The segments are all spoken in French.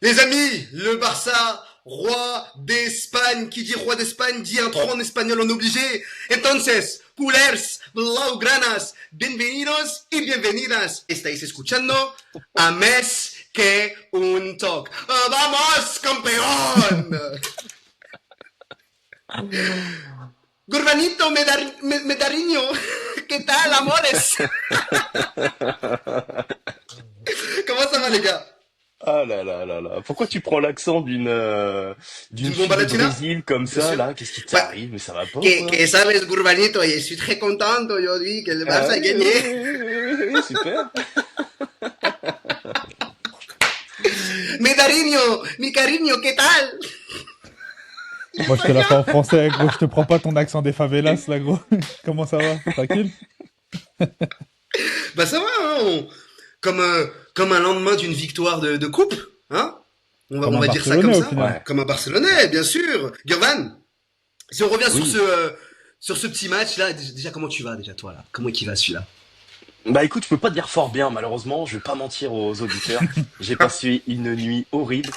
Les amis, le Barça, roi d'Espagne, qui dit roi d'Espagne dit un trône en espagnol en obligé. Entonces, culers, blaugranas, bienvenidos y bienvenidas. Estáis escuchando a Mes que un talk. ¡Vamos, campeón! Gurbanito, medariño, ¿qué tal, amores? Comment ça va, les gars? Ah là là là là. Pourquoi tu prends l'accent d'une Du fille bomba du latina? Brésil comme Bien ça sûr. là? Qu'est-ce qui Bah, t'arrive? Mais ça va pas ou quoi? que sabes, Gurbanito, et je suis très content aujourd'hui que le Ah Barça a oui, oui, gagné. oui, oui, oui, oui, super. Medariño, mi cariño, ¿qué tal? Moi, je te la fais en français, gros. Je te prends pas ton accent des favelas, là, gros. Comment ça va? Tranquille? Bah ça va, hein, comme, comme un lendemain d'une victoire de coupe, hein? Comme On un va dire ça comme Barcelonais, au ça. final. Ouais. Comme un Barcelonais, bien sûr. Gurvan, si on revient Oui. sur ce petit match là, déjà comment tu vas déjà toi là? Comment il va celui-là? Bah écoute, je peux pas te dire fort bien, malheureusement. Je vais pas mentir aux auditeurs. J'ai passé une nuit horrible.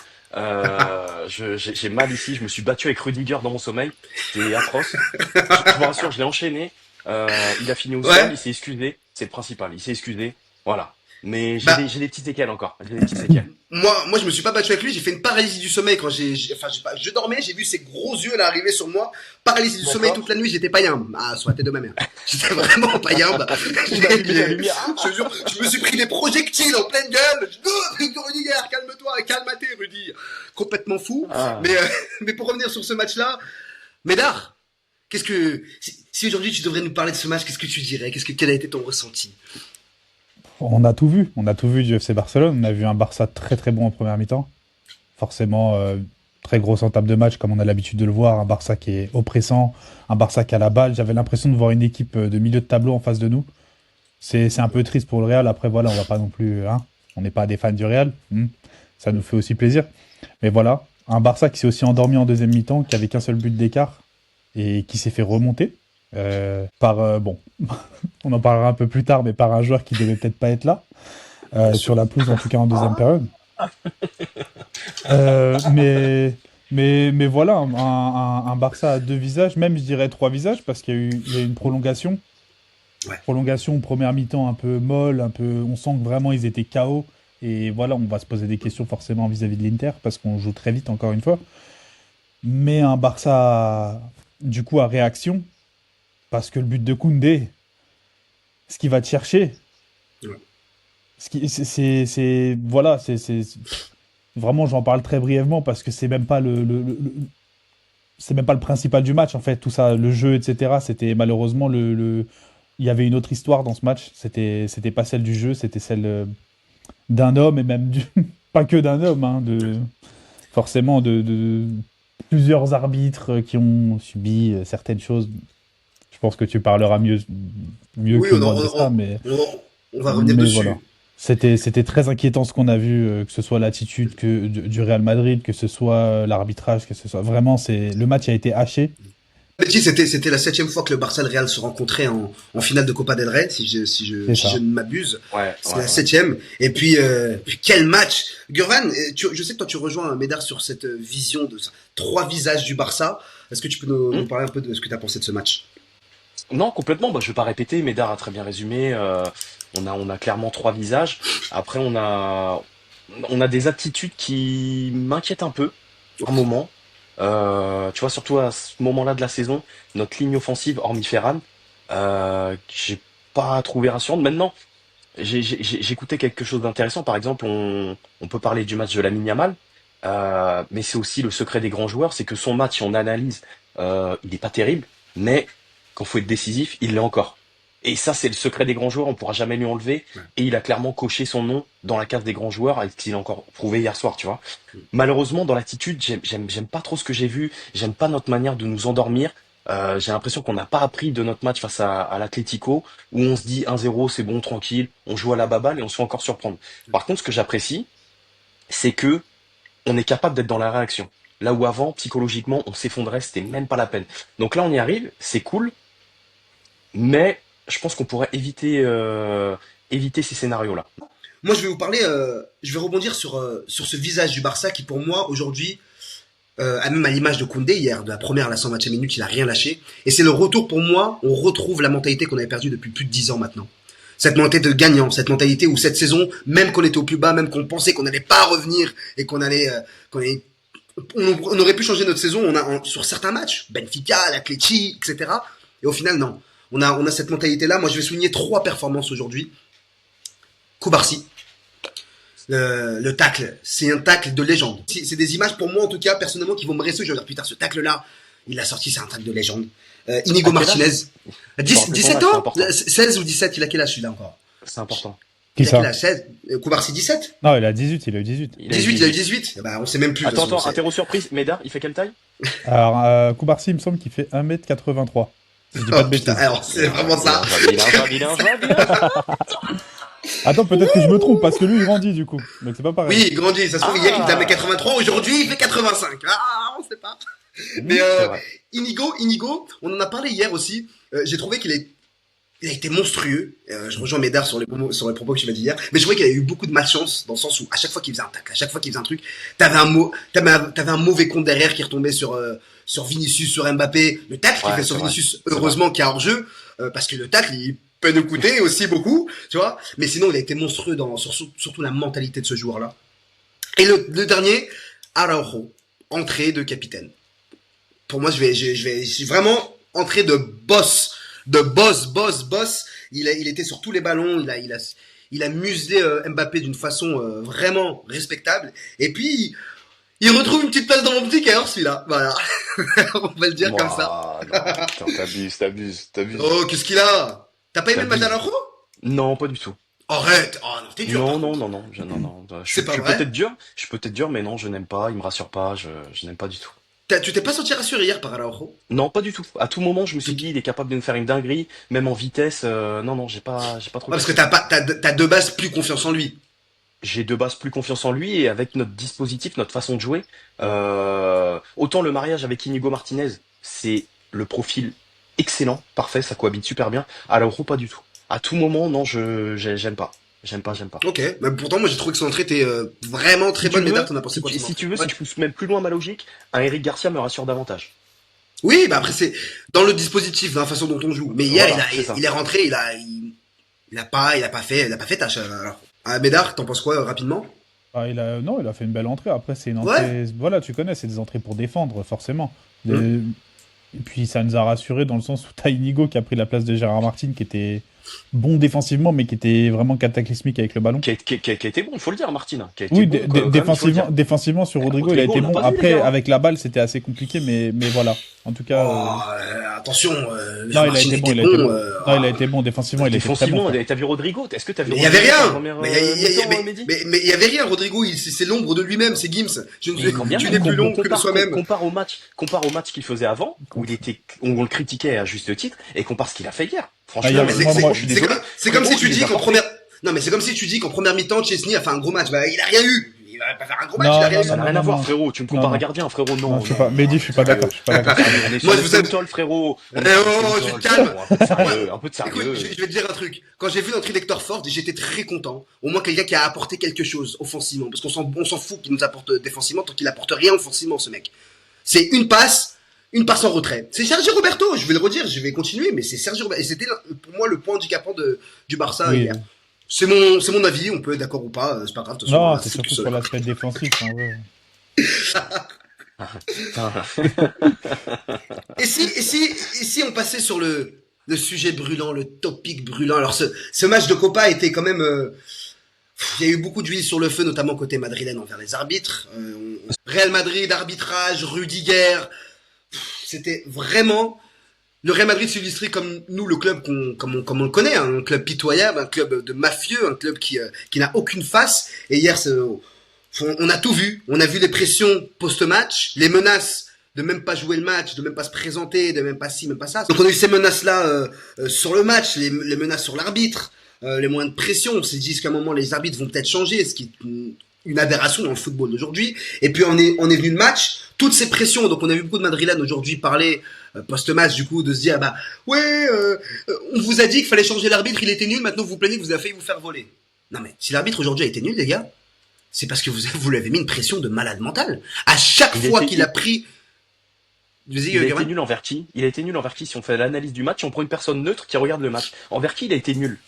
J'ai mal ici. Je me suis battu avec Rudiger dans mon sommeil. C'était atroce. Je vous rassure, je l'ai enchaîné. Il a fini au sol. Ouais. Il s'est excusé. C'est le principal. Il s'est excusé. Voilà. Mais Bah j'ai des petites séquelles encore. J'ai des petites séquelles. moi je me suis pas battu avec lui, j'ai fait une paralysie du sommeil quand enfin je dormais, j'ai vu ses gros yeux là arriver sur moi, paralysie du sommeil D'accord. toute la nuit, j'étais pas yambe. Ah, soit la tête de ma mère. J'étais vraiment pas yambe. Il a allumé la lumière. Je te jure, je me suis pris des projectiles en pleine gueule. Rudiger, calme-toi, calme-toi, Rudy. Complètement fou. Ah. Mais pour revenir sur ce match-là, Médard, si aujourd'hui tu devrais nous parler de ce match, qu'est-ce que tu dirais? Quel a été ton ressenti? On a tout vu. On a tout vu du FC Barcelone. On a vu un Barça très très bon en première mi-temps. Forcément, très grosse entame de match, comme on a l'habitude de le voir. Un Barça qui est oppressant. Un Barça qui a la balle. J'avais l'impression de voir une équipe de milieu de tableau en face de nous. C'est un peu triste pour le Real. Après, voilà, on va pas non plus, hein. On n'est pas des fans du Real. Ça nous fait aussi plaisir. Mais voilà, un Barça qui s'est aussi endormi en deuxième mi-temps, qui avait qu'un seul but d'écart et qui s'est fait remonter bon, on en parlera un peu plus tard, mais par un joueur qui devait peut-être pas être là sur la pelouse, en tout cas en deuxième période. Mais voilà, un Barça à deux visages, même je dirais trois visages, parce qu'il y a eu une prolongation. Ouais. Prolongation, première mi-temps un peu molle, on sent que vraiment ils étaient KO. Et voilà, on va se poser des questions forcément vis-à-vis de l'Inter, parce qu'on joue très vite encore une fois. Mais un Barça, du coup, à réaction, parce que le but de Koundé, ce qu'il va te chercher, Ouais. voilà, vraiment, j'en parle très brièvement parce que c'est même pas c'est même pas le principal du match en fait, tout ça, le jeu, etc. C'était malheureusement il y avait une autre histoire dans ce match. C'était pas celle du jeu, c'était celle d'un homme et même pas que d'un homme, hein, forcément de plusieurs arbitres qui ont subi certaines choses. Je pense que tu parleras mieux Oui, que moi de ça, on va revenir mais dessus. voilà. C'était très inquiétant ce qu'on a vu, que ce soit l'attitude du Real Madrid, que ce soit l'arbitrage, que ce soit vraiment, le match a été haché. Petit, c'était la septième fois que le Barça et le Real se rencontraient en finale de Copa del Rey, C'est si je ça. ne m'abuse. Ouais, C'est ouais, la ouais. septième. Et puis quel match! Gurvan, je sais que toi tu rejoins Médard sur cette vision de trois visages du Barça. Est-ce que tu peux nous Hmm. parler un peu de ce que tu as pensé de ce match? Non, complètement. Bah, je vais pas répéter. Médard a très bien résumé. On a clairement trois visages. Après, on a des attitudes qui m'inquiètent un peu par moment. Tu vois, surtout à ce moment-là de la saison, notre ligne offensive, hormis Ferran, que j'ai pas trouvé rassurante. Maintenant, j'écoutais quelque chose d'intéressant. Par exemple, on peut parler du match de Lamine Yamal, mais c'est aussi le secret des grands joueurs, c'est que son match, si on analyse, il est pas terrible, mais quand faut être décisif, il l'est encore. Et ça, c'est le secret des grands joueurs, on pourra jamais lui enlever. Ouais. Et il a clairement coché son nom dans la case des grands joueurs, avec ce qu'il a encore prouvé hier soir, tu vois. Malheureusement, dans l'attitude, j'aime pas trop ce que j'ai vu. J'aime pas notre manière de nous endormir. J'ai l'impression qu'on n'a pas appris de notre match face à l'Atlético, où on se dit 1-0, c'est bon, tranquille, on joue à la baballe et on se fait encore surprendre. Par contre, ce que j'apprécie, c'est que on est capable d'être dans la réaction. Là où avant, psychologiquement, on s'effondrait, c'était même pas la peine. Donc là, on y arrive, c'est cool, mais je pense qu'on pourrait éviter ces scénarios-là. Moi, je vais vous parler, je vais rebondir sur ce visage du Barça qui, pour moi, aujourd'hui, même à l'image de Koundé hier, de la première à la 120e minute, il a rien lâché. Et c'est le retour pour moi, on retrouve la mentalité qu'on avait perdue depuis plus de 10 ans maintenant. Cette mentalité de gagnant, cette mentalité où cette saison, même qu'on était au plus bas, même qu'on pensait qu'on n'allait pas revenir et on aurait pu changer notre saison, sur certains matchs, Benfica, l'Atleti, etc. Et au final, non. On a cette mentalité-là. Moi, je vais souligner 3 performances aujourd'hui. Koubarsi. Le tacle, c'est un tacle de légende. C'est des images pour moi en tout cas personnellement qui vont me rester. Je vais dire putain ce tacle là, il l'a sorti, c'est un tacle de légende. Inigo Martinez, 17 ans, 16 ou 17, il a quel âge celui-là encore? C'est important. Qui Il a quel ça? âge? 16, Koubarsi 17? Non, il a 18, il a eu 18. 18, il a eu 18. Bah on sait même plus. de toute Attends, façon, interro surprise. Médard, il fait quelle taille? Alors, Koubarsi, il me semble qu'il fait 1m83. Si je dis pas de bêtises. putain, alors c'est vraiment ça. Vilain. Attends, peut-être que je me trompe, parce que lui, il grandit, du coup. Donc c'est pas pareil. Oui, il grandit. Ça se trouve hier il était à 83, aujourd'hui il fait 85. Ah, on sait pas. Mais C'est vrai. Inigo, on en a parlé hier aussi. J'ai trouvé qu'il a été monstrueux. Je rejoins Médard sur les propos que tu m'as dit hier. Mais je trouvais qu'il a eu beaucoup de malchance dans le sens où à chaque fois qu'il faisait un tacle, à chaque fois qu'il faisait un truc, t'avais un mauvais compte derrière qui retombait sur Vinicius, sur Mbappé. Le tacle qu'il Ouais, fait sur c'est vrai. Vinicius, heureusement qu'il y a hors-jeu, parce que le tacle, il peut nous coûter aussi beaucoup, tu vois. Mais sinon, il a été monstrueux surtout la mentalité de ce joueur-là. Et le dernier, Araujo, entrée de capitaine. Pour moi, je suis vraiment entrée de boss. Il était sur tous les ballons, il a muselé Mbappé d'une façon vraiment respectable. Et puis, il retrouve une petite place dans mon petit cœur, celui-là. Voilà. On va le dire comme ça. Non, putain, t'abuses. Oh, qu'est-ce qu'il a? T'as pas aimé le match d'Araujo? Non, pas du tout. Arrête. Oh non, t'es dur. Non. C'est pas Je suis vrai? peut-être dur, mais non, je n'aime pas. Il me rassure pas. Je n'aime pas du tout. Tu t'es pas senti rassuré hier par Araujo? Non, pas du tout. À tout moment, je me suis dit, il est capable de me faire une dinguerie, même en vitesse. Non, j'ai pas trop. Parce que t'as de base plus confiance en lui. J'ai de base plus confiance en lui et avec notre dispositif, notre façon de jouer. Autant le mariage avec Inigo Martinez, c'est le profil excellent, parfait, ça cohabite super bien. Alors pas du tout. À tout moment, non, j'aime pas. J'aime pas. Ok, mais pourtant moi j'ai trouvé que son entrée était vraiment très Si tu bonne. veux, Médard, t'en as pensé quoi? si tu veux, Ouais. si je pousse même plus loin ma logique, un Eric Garcia me rassure davantage. Oui, bah après c'est dans le dispositif, dans la façon dont on joue. Mais hier Voilà, c'est ça. il est rentré, il a pas fait tâche. Alors, Médard, t'en penses quoi rapidement? Ah, non, il a fait une belle entrée. Après, c'est une entrée. Voilà, tu connais, c'est des entrées pour défendre, forcément. Et puis, ça nous a rassuré dans le sens où t'as Inigo qui a pris la place de Gérard Martin, qui était bon défensivement, mais qui était vraiment cataclysmique avec le ballon. Qui a été bon, il faut le dire, Martin. Qui a été Oui, bon, quand même, il faut le dire. défensivement sur Rodrigo, il a Rodrigo, été on bon. l'a pas vu, Après, les gars. avec la balle, c'était assez compliqué, mais voilà. En tout cas, Attention, non, il a été bon. Non, il a été bon défensivement. Il a été très Défensivement, bon. t'as vu Rodrigo? Est-ce que t'as vu Mais il y avait Rodrigo rien. en première, Mehdi Mais il y avait rien. Rodrigo, c'est l'ombre de lui-même. C'est Gims. Tu n'es plus long que soi-même. Compare au match qu'il faisait avant, où on le critiquait à juste titre, et compare ce qu'il a fait hier. Franchement, hier, Mais je suis désolé. c'est comme si tu il dis les a qu'en portés. première. Non, mais c'est comme si tu dis qu'en première mi-temps, Chesney a fait un gros match. Bah, il a rien eu. Il va pas faire un gros match. Non, Il a rien non, eu. Ça n'a rien à non, voir, non. frérot. Tu me compares Non, à gardien, frérot. Non, Non, je suis pas. Mehdi, je suis pas d'accord. On est Moi, sur je le vous aime. Sentol, frérot. On est Eh, sur oh, le je Sentol, te calme. frérot. Un peu de sérieux, un peu de Écoute, sérieux. je vais te dire un truc. Quand j'ai vu l'entrée d'Hector Ford, j'étais très content. Au moins quelqu'un qui a apporté quelque chose offensivement. Parce on s'en fout qu'il nous apporte défensivement tant qu'il apporte rien offensivement, ce mec. C'est une passe en retrait. C'est Sergio Roberto, je vais le redire, je vais continuer, mais c'est Sergio Roberto. Et c'était pour moi le point handicapant du Barça Oui. hier. C'est mon avis, on peut être d'accord ou pas, c'est pas grave. De toute façon, Non, voilà, c'est surtout plus, sur l'aspect défensif, en vrai. Putain. Et si on passait sur le sujet brûlant, le topic brûlant. Alors ce match de Copa était quand même il y a eu beaucoup d'huile sur le feu, notamment côté madrilène envers les arbitres. Real Madrid, arbitrage, Rudiger. C'était vraiment le Real Madrid s'illustrait comme nous, le club comme on le connaît, hein, un club pitoyable, un club de mafieux, un club qui n'a aucune face. Et hier, on a tout vu. On a vu les pressions post-match, les menaces de même pas jouer le match, de même pas se présenter, de même pas ci, même pas ça. Donc on a eu ces menaces-là sur le match, les menaces sur l'arbitre, les moyens de pression. On s'est dit qu'à un moment les arbitres vont peut-être changer, ce qui est une aberration dans le football d'aujourd'hui. Et puis on est venu le match, toutes ces pressions. Donc on a vu beaucoup de Madrilènes aujourd'hui parler post-match du coup de se dire on vous a dit qu'il fallait changer l'arbitre, il était nul, maintenant vous vous plaignez que vous avez failli vous faire voler. Non mais si l'arbitre aujourd'hui a été nul, les gars, c'est parce que vous lui avez mis une pression de malade mental. À chaque fois qu'il a pris... Vas-y, Il a été Gabriel. nul en verti. Il a été nul en verti. Si on fait l'analyse du match, si on prend une personne neutre qui regarde le match. En verti, il a été nul.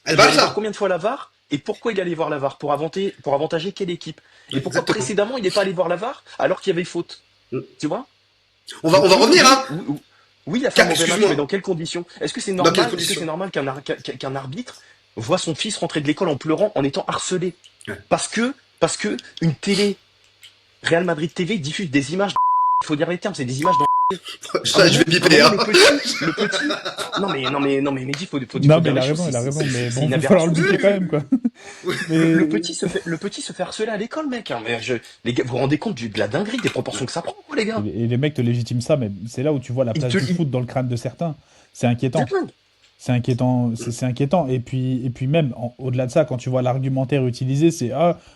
Elle Il va allait voir ça. combien de fois la VAR et pourquoi il allait voir la VAR pour avantager quelle équipe et pourquoi Exactement. précédemment il n'est pas allé voir la VAR alors qu'il y avait faute. Mm. Tu vois? On va revenir, hein. Oui, il a fait un mauvais match, Excuse-moi. mais dans quelles conditions? Est-ce que c'est Dans normal? quelles Est-ce que conditions? c'est normal qu'un arbitre voit son fils rentrer de l'école en pleurant, en étant harcelé? Ouais. Parce que une télé, Real Madrid TV diffuse des images. Il faut dire les termes, c'est des images. Ça, je vais biper, hein. Le petit. Non mais Mehdi, faut Non, dire mais il les a choses, raison, il a raison. Mais c'est bon, une il va falloir le aberration. buter quand même, quoi. Mais... Le petit se fait harceler à l'école, mec. Hein. Mais les gars, vous vous rendez compte de la dinguerie, des proportions que ça prend, les gars? Et les mecs te légitiment ça, mais c'est là où tu vois la place du foot dans le crâne de certains. C'est inquiétant. C'est inquiétant, c'est inquiétant. Et puis même, au-delà de ça, quand tu vois l'argumentaire utilisé, c'est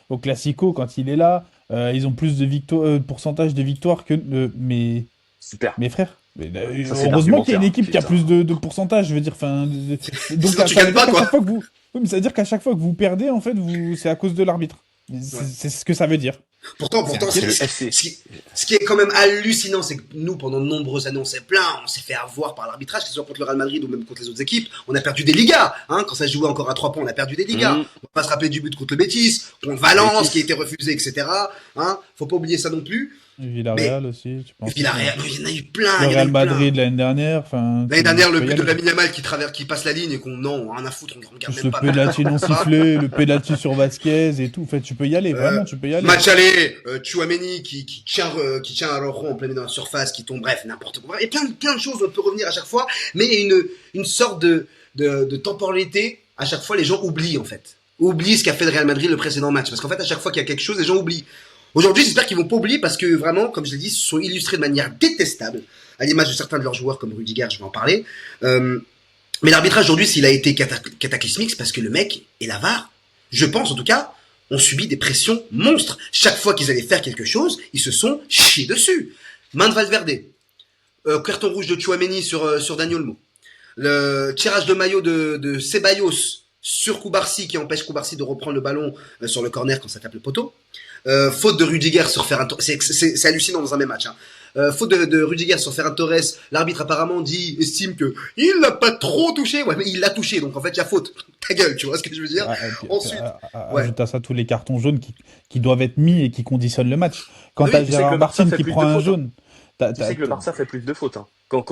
au Classico, quand il est là, ils ont plus de pourcentage de victoires que... mais Super. mes frères. Ça, c'est Heureusement qu'il y a une l'argumentaire, équipe qui a putain. plus de pourcentage, je veux dire. Donc, Sinon, tu ça veut gagnes pas, dire qu'à quoi. chaque fois que vous... Oui, mais ça veut dire qu'à chaque fois que vous perdez, en fait, c'est à cause de l'arbitre. C'est ce que ça veut dire. Pourtant, C'est le ce FC. qui est quand même hallucinant, c'est que nous, pendant de nombreuses années, on s'est plaint, on s'est fait avoir par l'arbitrage, que ce soit contre le Real Madrid ou même contre les autres équipes. On a perdu des Ligas, hein. Quand ça jouait encore à 3 points, on a perdu des Ligas. Mhm. On va pas se rappeler du but contre le Betis, contre Valence, Betis. qui a été refusé, etc. Hein. Faut pas oublier ça non plus. Villarreal aussi, tu penses. Villarreal, il y en a eu plein. Le il y en a Real eu plein. Madrid l'année dernière. L'année dernière, le tu peux y but de aller. Lamine Yamal qui passe la ligne et qu'on, non, rien à foutre, on regarde Plus même le pas. penalty non sifflé, le penalty sur Vasquez et tout. En fait, tu peux y aller, vraiment, tu peux y aller. Match aller, Chouameni qui tient un rond en plein milieu dans la surface, qui tombe, bref, n'importe quoi. Il y a plein de choses, on peut revenir à chaque fois, mais il y a une sorte de temporalité. À chaque fois, les gens oublient, en fait. Oublient ce qu'a fait le Real Madrid le précédent match. Parce qu'en fait, à chaque fois qu'il y a quelque chose, les gens oublient. Aujourd'hui, j'espère qu'ils vont pas oublier parce que vraiment, comme je l'ai dit, ils se sont illustrés de manière détestable. À l'image de certains de leurs joueurs comme Rudiger, je vais en parler. Mais l'arbitrage aujourd'hui, s'il a été cataclysmique, c'est parce que le mec et la VAR, je pense en tout cas, ont subi des pressions monstres. Chaque fois qu'ils allaient faire quelque chose, ils se sont chiés dessus. Main de Valverde, carton rouge de Chouameni sur Dani Olmo, le tirage de maillot de Ceballos sur Koubarsi qui empêche Koubarsi de reprendre le ballon sur le corner quand ça tape le poteau. Faute de Rudiger sur Ferran Torres, c'est hallucinant dans un même match. Faute de Rudiger sur Ferran Torres, l'arbitre apparemment estime que il l'a pas trop touché, ouais, mais il l'a touché, donc en fait il y a faute. Ta gueule, tu vois ce que je veux dire? Ensuite, ouais. Ajoute à ça tous les cartons jaunes qui doivent être mis et qui conditionnent le match. Quand Oui, t'as tu sais Gérard que le Barça Martin fait qui plus prend de un fautes, jaune, Tu sais que le Barça fait plus de fautes. Hein. Quand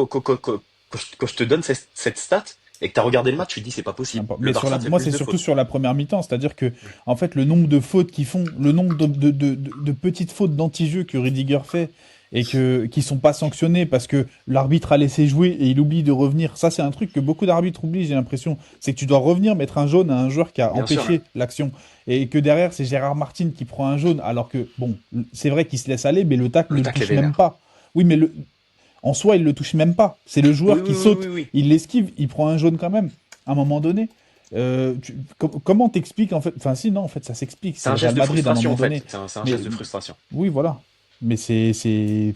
je te donne cette stat et que tu as regardé le match, tu te dis c'est pas possible. Mais Le Barça fait moi, plus c'est de surtout fautes. sur la première mi-temps. C'est-à-dire que, en fait, le nombre de fautes qu'ils font, le nombre de petites fautes d'anti-jeu que Rudiger fait et qui sont pas sanctionnées parce que l'arbitre a laissé jouer et il oublie de revenir. Ça, c'est un truc que beaucoup d'arbitres oublient, j'ai l'impression. C'est que tu dois revenir mettre un jaune à un joueur qui a Bien sûr, empêché l'action. Et que derrière, c'est Gérard Martin qui prend un jaune alors que, bon, c'est vrai qu'il se laisse aller, mais le tacle Le ne le tacle touche est même vénère. pas. Oui, mais en soi, il le touche même pas. C'est le joueur qui saute. Oui. Il l'esquive, il prend un jaune quand même, à un moment donné. Comment t'expliques en fait? Enfin, si, non, en fait, ça s'explique. C'est un le Real geste de Madrid, à un frustration en moment donné. fait. C'est un Mais- geste de frustration. Oui, voilà. Mais c'est.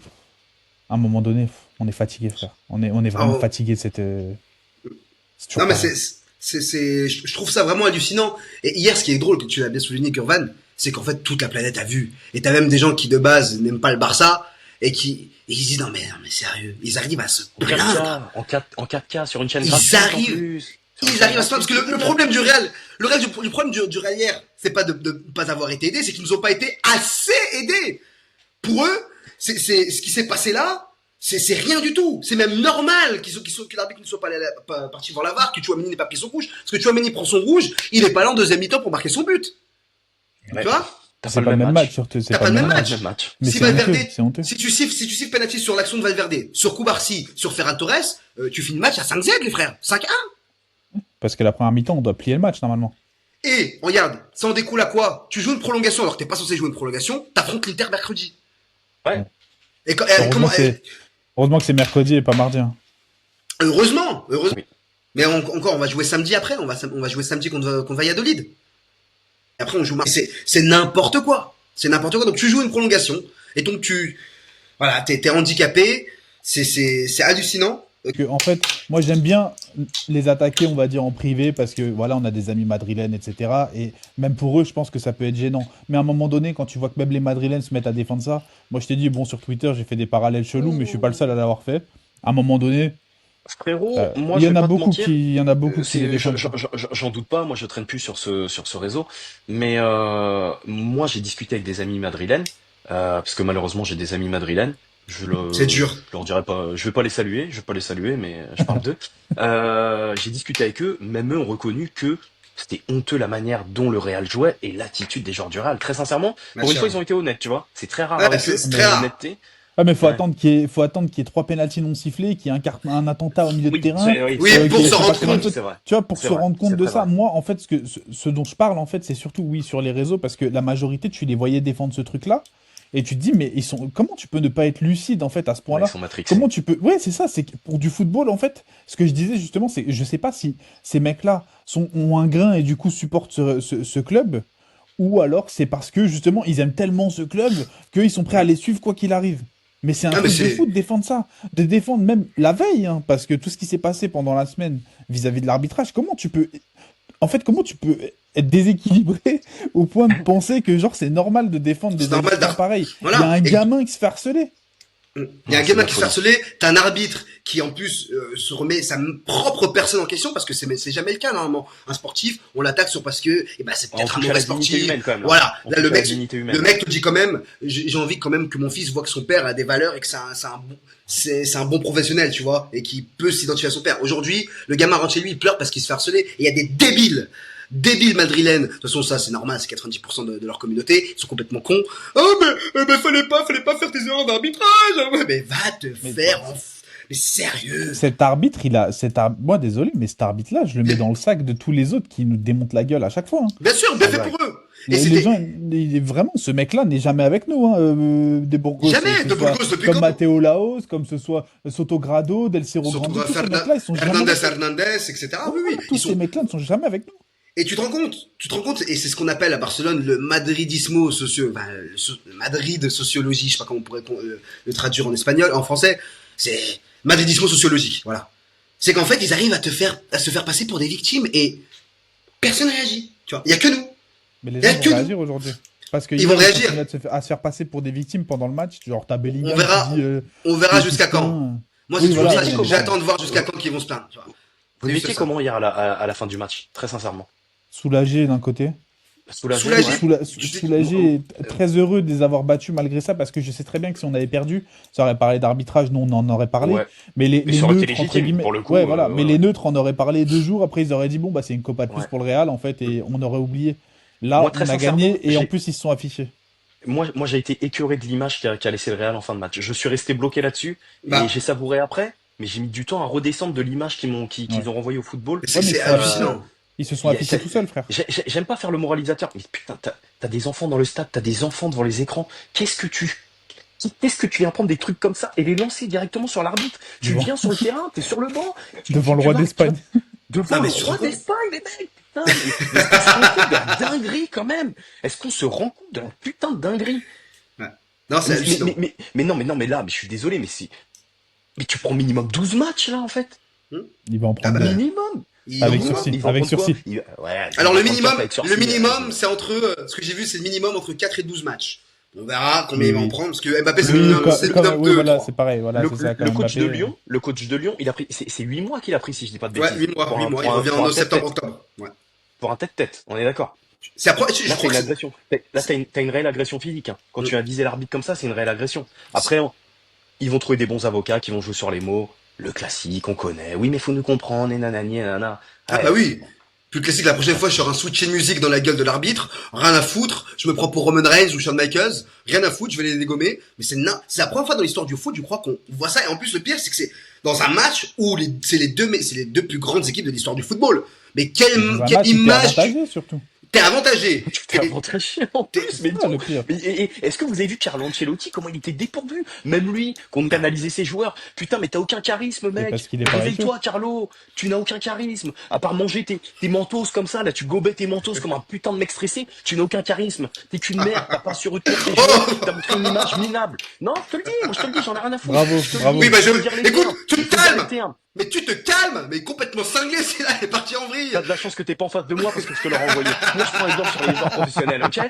À un moment donné, on est fatigué, frère. On est vraiment Oh. fatigué de cette. C'est toujours Non, mais pareil. je trouve ça vraiment hallucinant. Et hier, ce qui est drôle, que tu l'as bien souligné, Kurvan, c'est qu'en fait, toute la planète a vu. Et t'as même des gens qui, de base, n'aiment pas le Barça, et qui disent, non, mais sérieux, ils arrivent à se En plaindre. 4K, en 4K sur une chaîne Ils gratuite, arrivent- en plus. Sur une Ils chaîne arrivent à se plaindre, parce que le problème du Real, le problème du Real hier, c'est pas de pas avoir été aidés, c'est qu'ils nous ont pas été assez aidés. Pour eux, c'est ce qui s'est passé là, c'est rien du tout. C'est même normal que l'arbitre ne soit pas parti voir la VAR, que Chouameni n'ait pas pris son rouge. Parce que Chouameni prend son rouge, il est pas là en deuxième mi-temps pour marquer son but. Ouais. Tu vois? T'as C'est pas le même match, surtout. C'est T'as pas le même match. Même match. Mais Si c'est honteux. Valverde- C'est honteux. Si tu siffles penalty sur l'action de Valverde, sur Koubarsi, sur Ferran Torres, tu finis le match à 5-Z, les frères. 5-1. Parce que la première mi-temps, on doit plier le match, normalement. Et, regarde, ça en découle à quoi? Tu joues une prolongation alors que t'es pas censé jouer une prolongation, t'affrontes l'Inter mercredi. Ouais. Et Heureusement, heureusement que c'est mercredi et pas mardi. Hein. heureusement. Oui. Mais encore, on va jouer samedi après, on va jouer samedi contre Valladolid. Et après, on joue c'est n'importe quoi. C'est n'importe quoi. Donc, tu joues une prolongation. Et donc, t'es handicapé. C'est hallucinant. que, en fait, moi j'aime bien les attaquer, on va dire, en privé, parce que voilà, on a des amis madrilènes, etc. Et même pour eux, je pense que ça peut être gênant. Mais à un moment donné, quand tu vois que même les madrilènes se mettent à défendre ça, moi je t'ai dit, bon, sur Twitter, j'ai fait des parallèles chelous, mais je suis pas le seul à l'avoir fait. À un moment donné, Frérot, moi il y je en vais a pas te beaucoup mentir. qui, il y en a beaucoup qui les C'est, défendent. j'en doute pas. Moi, je traîne plus sur ce réseau. Mais moi, j'ai discuté avec des amis madrilènes, parce que malheureusement, j'ai des amis madrilènes. C'est dur. Je leur dirais pas. Je vais pas les saluer. Je vais pas les saluer, mais je parle d'eux. J'ai discuté avec eux. Même eux ont reconnu que c'était honteux la manière dont le Real jouait et l'attitude des joueurs du Real. Très sincèrement, pour une fois, ils ont été honnêtes. Tu vois, c'est très rare Ouais, avec eux. c'est très rare. L'honnêteté. Ah, mais Ouais. faut attendre qu'il y ait 3 pénaltys non sifflés, qu'il y ait un attentat au milieu de Oui, terrain. Oui, c'est pour Qui se est pas rendre très compte. bien. c'est vrai. Tu vois, pour C'est se vrai. rendre compte C'est de très ça, vrai. moi, en fait, ce dont je parle, en fait, c'est surtout, oui, sur les réseaux, parce que la majorité, tu les voyais défendre ce truc-là, et tu te dis, mais comment tu peux ne pas être lucide, en fait, à ce Ouais, ils point-là? sont matrixés. Comment tu peux, ouais, c'est ça, c'est que pour du football, en fait, ce que je disais justement, c'est, je sais pas si ces mecs-là ont un grain et du coup supportent ce club, ou alors c'est parce que, justement, ils aiment tellement ce club qu'ils sont prêts à les suivre quoi qu'il arrive. Mais c'est un Ah, mais truc de c'est. fou de défendre ça, de défendre même la veille, hein, parce que tout ce qui s'est passé pendant la semaine vis-à-vis de l'arbitrage, comment tu peux être déséquilibré au point de penser que genre c'est normal de défendre C'est des normal agissements pareils? Il y a Voilà. un Et gamin qui se fait harceler. il y a un Non, c'est de gamin la qui se fait folie. harceler, t'as un arbitre qui en plus se remet sa propre personne en question parce que c'est jamais le cas normalement. Un sportif, on l'attaque sur parce que c'est On peut-être un touche à mauvais la dignité sportif. humaine quand même là. Voilà, On là touche à la dignité le humaine. mec te dit quand même, j'ai envie quand même que mon fils voit que son père a des valeurs et que c'est un bon professionnel, tu vois, et qui peut s'identifier à son père. Aujourd'hui, le gamin rentre chez lui, il pleure parce qu'il se fait harceler et il y a des débiles madrilènes. De toute façon, ça, c'est normal, c'est 90% de leur communauté. Ils sont complètement cons. Oh, mais fallait pas faire tes erreurs d'arbitrage. Ouais, mais va te Mais faire mais sérieux. cet arbitre, moi désolé, mais cet arbitre-là, je le mets dans le sac de tous les autres qui nous démontent la gueule à chaque fois, hein. Bien sûr, bien Ah fait ouais. pour eux. Et Les c'était gens, vraiment, ce mec-là n'est jamais avec nous, hein, des Burgos, jamais que ce de soit Burgos depuis comme quand Matteo Laos, comme ce soit Sotogrado, Del Cerro surtout Grande, tous ces mecs-là, ils sont jamais Hernandez, avec nous. Hernandez, etc. Ouais, Oui, oui, tous ils ces sont. mecs-là ne sont jamais avec nous. Et tu te rends compte, et c'est ce qu'on appelle à Barcelone le madridismo le Madrid sociologie, je sais pas comment on pourrait le traduire en espagnol, en français, c'est madridismo sociologique, voilà. C'est qu'en fait, ils arrivent à se faire passer pour des victimes et personne réagit, tu vois. Il y a que nous. Mais les Il y a gens que vont nous. réagir aujourd'hui. Parce Ils vont qu'ils réagir. continuent à se faire passer pour des victimes pendant le match. Genre, t'as Bellingham On verra, qui dit... on verra les jusqu'à pistons, quand. Moi, Oui, c'est toujours voilà, ça, ouais. j'attends de voir jusqu'à quand ils vont se plaindre, tu vois. Vous C'est juste étiez ça. comment hier à la fin du match? Très sincèrement. Soulagé d'un côté. Soulagé, Soulagé. ouais. Soulagé et très heureux de les avoir battus malgré ça, parce que je sais très bien que si on avait perdu, ça aurait parlé d'arbitrage, nous on en aurait parlé. Ouais. Mais Mais les ça aurait été neutres, entre légitime, guillemets, pour le coup, ouais, voilà. Mais ouais. les neutres en auraient parlé 2 jours, après ils auraient dit, bon, bah c'est une copa de plus Ouais. pour le Real, en fait, et on aurait oublié. Là, Moi, on très a sincèrement, gagné, et en j'ai plus ils se sont affichés. moi j'ai été écœuré de l'image qu'a laissé le Real en fin de match. Je suis resté bloqué là-dessus et Bah, j'ai savouré après, mais j'ai mis du temps à redescendre de l'image qu'ils Ouais. ont renvoyée au football. c'est Ouais, mais c'est c'est abusé. hallucinant. Ils se sont Il y a- affichés ça- tout seuls, frère. J'aime pas faire le moralisateur, mais putain, t'as des enfants dans le stade, t'as des enfants devant les écrans. Qu'est-ce que tu viens prendre des trucs comme ça et les lancer directement sur l'arbitre? Tu Devant, viens sur le terrain, t'es sur le banc, devant le tu roi marques, d'Espagne. devant Non, le mais tu te roi rends compte? d'Espagne, les mecs! Putain, mais est-ce qu'on se rend compte de la dinguerie quand même? Est-ce qu'on se rend compte de la putain de dinguerie? Ouais. Non, c'est hallucinant. Mais non, mais là, mais je suis désolé, mais tu prends minimum 12 matchs là en fait. Il va en Ah prendre bah, deux. Minimum. ils Avec en Minimum. ont. sursis. Ils vont Avec prendre quoi? sursis. Ouais, ils Alors vont le prendre quoi minimum, avec sursis, le minimum, c'est entre, ce que j'ai vu, c'est le minimum entre 4 et 12 matchs. On verra combien Oui, il va en oui. prendre, parce que Mbappé, c'est Oui, le minimum, c'est le minimum oui, 2, voilà, 3. c'est pareil. Voilà, le, c'est ça, quand le même, coach de Mbappé. Lyon, il a pris, c'est 8 mois qu'il a pris si je dis pas de Ouais, bêtises. 8 mois, Pour 8 un, mois, pour il un, revient pour en un tête-tête. septembre-octobre. Ouais. Pour un tête-tête, on est d'accord. C'est après, je Là, crois c'est que une agression. Là, t'as une réelle agression physique, hein. Quand Mm. tu as visé l'arbitre comme ça, c'est une réelle agression. Après, ils vont trouver des bons avocats qui vont jouer sur les mots. Le classique, on connaît. Oui, mais faut nous comprendre, et nanani, et nanana. Ah Ouais, bah oui. Plus classique, la prochaine fois, je sors un switch de musique dans la gueule de l'arbitre. Rien à foutre. Je me prends pour Roman Reigns ou Shawn Michaels. Rien à foutre, je vais les dégommer. Mais c'est la première fois dans l'histoire du foot, je crois qu'on voit ça. Et en plus, le pire, c'est que c'est dans un match où c'est les deux plus grandes équipes de l'histoire du football. Mais Dans un match quelle hyper image, avantagé, surtout. T'es avantagé. T'es avantagé en plus, mais Ah, non. le pire. Est-ce que vous avez vu Carlo Ancelotti, comment il était dépourvu? Même lui, qu'on canalisait ses joueurs. Putain, mais t'as aucun charisme, Et mec. parce qu'il est pas avec eux. Réveille-toi, Carlo. Tu n'as aucun charisme. À part manger tes mentos comme ça, là, tu gobais tes mentos comme un putain de mec stressé. Tu n'as aucun charisme. T'es qu'une merde. T'as pas su retenir tes joueurs. T'as montré une image minable. Non, je te le dis, moi je te le dis, j'en ai rien à foutre. Bravo, Je te le bravo. dis, Oui, bah faut dire les écoute, termes. tu te Il faut dire les calmes. termes. Mais tu te calmes, mais complètement cinglé, c'est là, il est parti en vrille. T'as de la chance que t'es pas en face de moi parce que je te l'aurais envoyé. Moi, je prends exemple sur les joueurs professionnels, ok?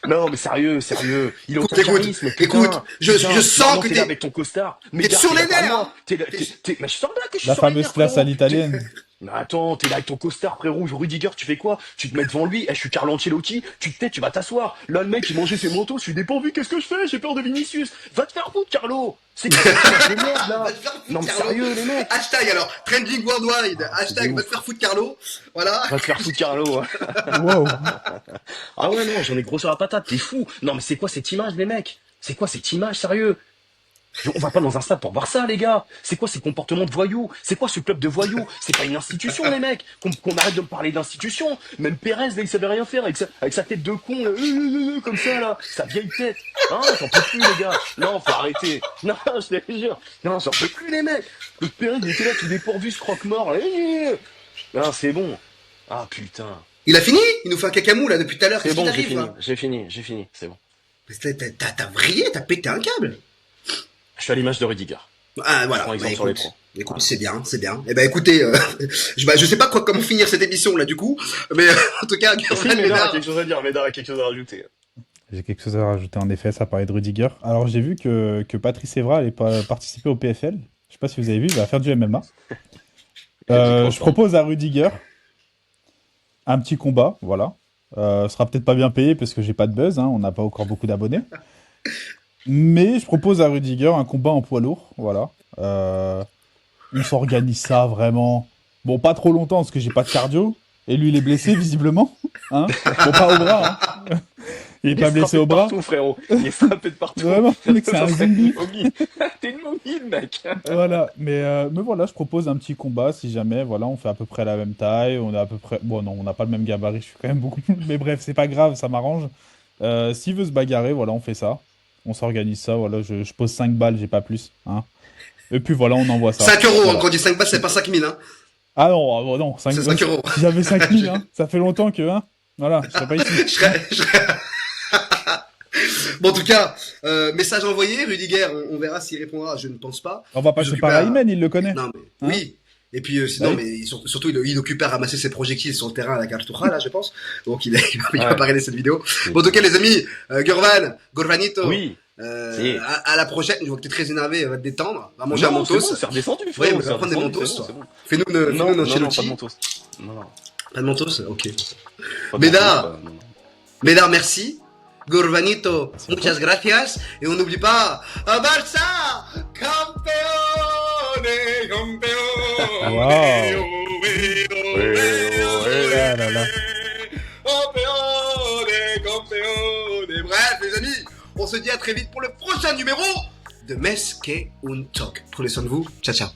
Non, mais sérieux, sérieux. Il a aucun Écoute, charisme. écoute, je sens maintenant, que t'es t'es- là avec ton costard. Mais sur les nerfs, moi. hein. Mais je sens bien que je suis La sur les fameuse nerfs, classe à frérot. l'italienne. Mais attends, t'es là avec ton costard, frérot, Rudiger, tu fais quoi? Tu te mets devant lui, je suis Carlo Ancelotti, tu te tais, tu vas t'asseoir. Là, le mec, il mangeait ses manteaux, je suis dépourvu, qu'est-ce que je fais? J'ai peur de Vinicius. Va te faire foutre, Carlo! C'est quoi cette image de merde, là? Va te faire foutre, Non, mais Carlo. sérieux, les mecs! Hashtag alors, trending worldwide, hashtag de va ouf. te faire foutre Carlo, voilà. Va te faire foutre, Carlo. Hein. Wow. Ah ouais, non, j'en ai gros sur la patate, t'es fou. Non, mais c'est quoi cette image, les mecs? C'est quoi cette image, sérieux? On va pas dans un stade pour voir ça, les gars. C'est quoi ces comportements de voyous? C'est quoi ce club de voyous? C'est pas une institution, les mecs. Qu'on arrête de me parler d'institution. Même Pérez, là, il savait rien faire avec sa tête de con, là, comme ça, là. Sa vieille tête. Hein, j'en peux plus, les gars. Non, faut arrêter. Non, je te jure. Non, j'en peux plus, les mecs. Le Pérez, il était là, tout dépourvu, ce croque-mort. Là. Non, c'est bon. Ah, putain. Il a fini. Il nous fait un cacamou là depuis tout à l'heure. C'est Qu'est-ce qui bon, t'arrive là? j'ai fini, c'est bon. Mais t'as vrillé, t'as pété un câble. Je suis à l'image de Rudiger. Ah voilà. Prends exemple Bah, sur les écoute, pros. écoute, c'est bien, c'est bien. Eh ben écoutez, je sais pas comment finir cette émission là du coup, mais en tout cas, Si, Gervan Médard a Ménard, quelque chose à dire, Médard a quelque chose à rajouter. J'ai quelque chose à rajouter en effet, ça parlait de Rudiger. Alors j'ai vu que Patrice Evra allait participer au PFL. Je sais pas si vous avez vu, il va faire du MMA. Je propose à Rudiger un petit combat, voilà. Ce sera peut-être pas bien payé parce que j'ai pas de buzz, hein, on n'a pas encore beaucoup d'abonnés. Mais je propose à Rudiger un combat en poids lourd, voilà. On s'organise ça vraiment. Bon, pas trop longtemps parce que j'ai pas de cardio. Et lui, il est blessé visiblement. Hein, bon, pas au bras. Hein. Il est pas blessé au bras. Partout, frérot. Il est frappé de partout. Vraiment, mec, c'est un zombie. T'es une momie, mec. Voilà, mais voilà, je propose un petit combat si jamais, voilà, on fait à peu près la même taille, on est à peu près, bon non, on n'a pas le même gabarit, je suis quand même beaucoup, mais bref, c'est pas grave, ça m'arrange. S'il veut se bagarrer, voilà, on fait ça, on s'organise ça, voilà, je pose 5 balles, j'ai pas plus, hein. Et puis voilà, on envoie ça. 5 euros, Voilà. hein, quand on dit 5 balles, c'est pas 5000, hein. Ah non, non, 5 C'est 5 euros. Si j'avais 5000, hein, ça fait longtemps que, hein, voilà, je serais pas ici. je serais... Bon, en tout cas, message envoyé, Rudiger, on verra s'il répondra, je ne pense pas. On va Plus passer occupé par à- Ayman, il le connaît. Non, mais Hein oui. Et puis sinon, Oui. mais surtout il est occupé à ramasser ses projectiles sur le terrain à la Cartuja, là, je pense. Donc il va Ouais. pas regarder cette vidéo. Bon, en tout cas, les amis, Gorvanito, Oui. Si. à la prochaine. Je vois que t'es très énervé, va te détendre, va manger un Non, mentos. c'est bon, c'est redescendu, Ouais, frérot. mais ça va prendre des redescendu, mentos, c'est bon, toi. c'est bon. Fais-nous une Non, non, pas Ancelotti. de mentos. Non, non. Pas de mentos, ok. Pas de Médard. mentos, non, non. Médard, merci. Gorvanito, Merci à toi. muchas gracias. Et on n'oublie pas, Barça, campeone, campeone. Wow. Ah là là. Campeone, campeone. Bref, les amis, on se dit à très vite pour le prochain numéro de Mes que un talk. Prenez soin de vous. Ciao, ciao.